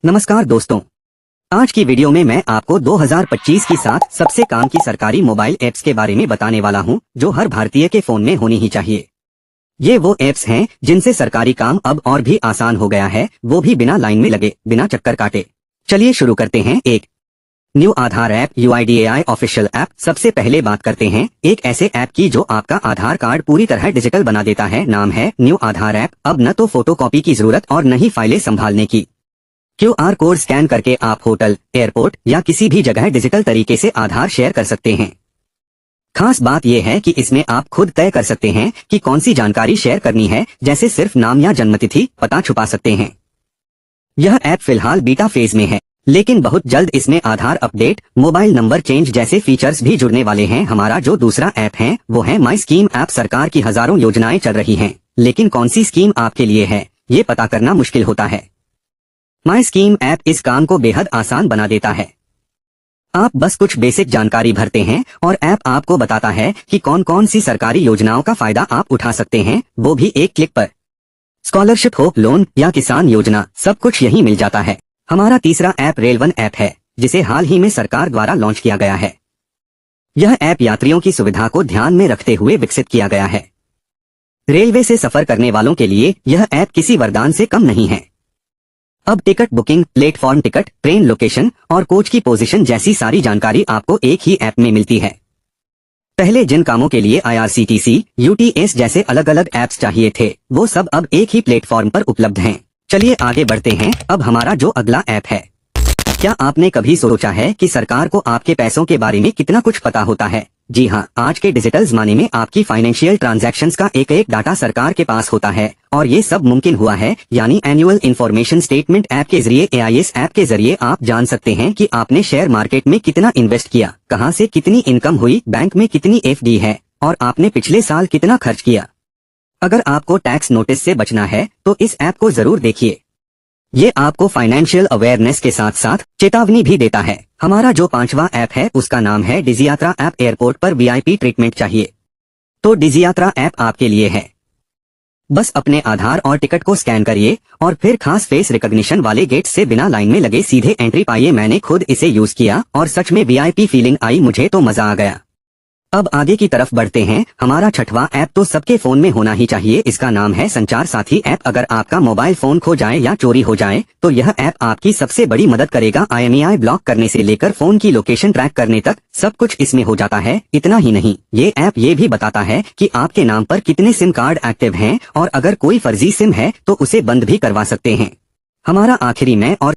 नमस्कार दोस्तों, आज की वीडियो में मैं आपको 2025 की 7 सबसे काम की सरकारी मोबाइल ऐप्स के बारे में बताने वाला हूं, जो हर भारतीय के फोन में होनी ही चाहिए। ये वो ऐप्स हैं जिनसे सरकारी काम अब और भी आसान हो गया है, वो भी बिना लाइन में लगे, बिना चक्कर काटे। चलिए शुरू करते हैं। एक न्यू आधार ऐप, UIDAI ऑफिशियल ऐप। सबसे पहले बात करते हैं एक ऐसे ऐप की जो आपका आधार कार्ड पूरी तरह डिजिटल बना देता है। नाम है न्यू आधार ऐप। अब न तो फोटोकॉपी की जरूरत और न ही फाइलें संभालने की। QR कोड स्कैन करके आप होटल, एयरपोर्ट या किसी भी जगह डिजिटल तरीके से आधार शेयर कर सकते हैं। खास बात यह है कि इसमें आप खुद तय कर सकते हैं कि कौन सी जानकारी शेयर करनी है, जैसे सिर्फ नाम या जन्मतिथि, पता छुपा सकते हैं। यह ऐप फिलहाल बीटा फेज में है, लेकिन बहुत जल्द इसमें आधार अपडेट, मोबाइल नंबर चेंज जैसे फीचर्स भी जुड़ने वाले हैं। हमारा जो दूसरा ऐप है वो है माई स्कीम ऐप। सरकार की हजारों योजनाएं चल रही हैं, लेकिन कौन सी स्कीम आपके लिए है ये पता करना मुश्किल होता है। माई स्कीम ऐप इस काम को बेहद आसान बना देता है। आप बस कुछ बेसिक जानकारी भरते हैं और ऐप आपको बताता है कि कौन कौन सी सरकारी योजनाओं का फायदा आप उठा सकते हैं, वो भी एक क्लिक पर। स्कॉलरशिप हो, लोन या किसान योजना, सब कुछ यहीं मिल जाता है। हमारा तीसरा ऐप रेल1 ऐप है, जिसे हाल ही में सरकार द्वारा लॉन्च किया गया है। यह ऐप यात्रियों की सुविधा को ध्यान में रखते हुए विकसित किया गया है। रेलवे से सफर करने वालों के लिए यह ऐप किसी वरदान से कम नहीं है। अब ticket booking, platform ticket, train location और कोच की पोजीशन जैसी सारी जानकारी आपको एक ही ऐप में मिलती है। पहले जिन कामों के लिए IRCTC, UTS जैसे अलग अलग ऐप्स चाहिए थे, वो सब अब एक ही प्लेटफॉर्म पर उपलब्ध हैं। चलिए आगे बढ़ते हैं। अब हमारा जो अगला ऐप है, क्या आपने कभी सोचा है कि सरकार को आपके पैसों के बारे में कितना कुछ पता होता है? जी हाँ, आज के डिजिटल जमाने में आपकी फाइनेंशियल ट्रांजैक्शंस का एक एक डाटा सरकार के पास होता है, और ये सब मुमकिन हुआ है यानी एनुअल इन्फॉर्मेशन स्टेटमेंट ऐप के जरिए। AIS ऐप के जरिए आप जान सकते हैं कि आपने शेयर मार्केट में कितना इन्वेस्ट किया, कहां से कितनी इनकम हुई, बैंक में कितनी FD है और आपने पिछले साल कितना खर्च किया। अगर आपको टैक्स नोटिस से बचना है तो इस ऐप को जरूर देखिए। ये आपको फाइनेंशियल अवेयरनेस के साथ साथ चेतावनी भी देता है। हमारा जो पांचवा ऐप है उसका नाम है डिजियात्रा ऐप। एयरपोर्ट पर VIP ट्रीटमेंट चाहिए तो डिजियात्रा ऐप आपके लिए है। बस अपने आधार और टिकट को स्कैन करिए और फिर खास फेस रिकॉग्निशन वाले गेट से बिना लाइन में लगे सीधे एंट्री पाइए। मैंने खुद इसे यूज किया और सच में VIP फीलिंग आई, मुझे तो मजा आ गया। अब आगे की तरफ बढ़ते हैं। हमारा छठवां ऐप तो सबके फोन में होना ही चाहिए। इसका नाम है संचार साथी ऐप। अगर आपका मोबाइल फोन खो जाए या चोरी हो जाए तो यह ऐप आपकी सबसे बड़ी मदद करेगा। IMEI ब्लॉक करने से लेकर फोन की लोकेशन ट्रैक करने तक सब कुछ इसमें हो जाता है। इतना ही नहीं, ये ऐप ये भी बताता है कि आपके नाम पर कितने सिम कार्ड एक्टिव हैं और अगर कोई फर्जी सिम है तो उसे बंद भी करवा सकते हैं। हमारा आखिरी में और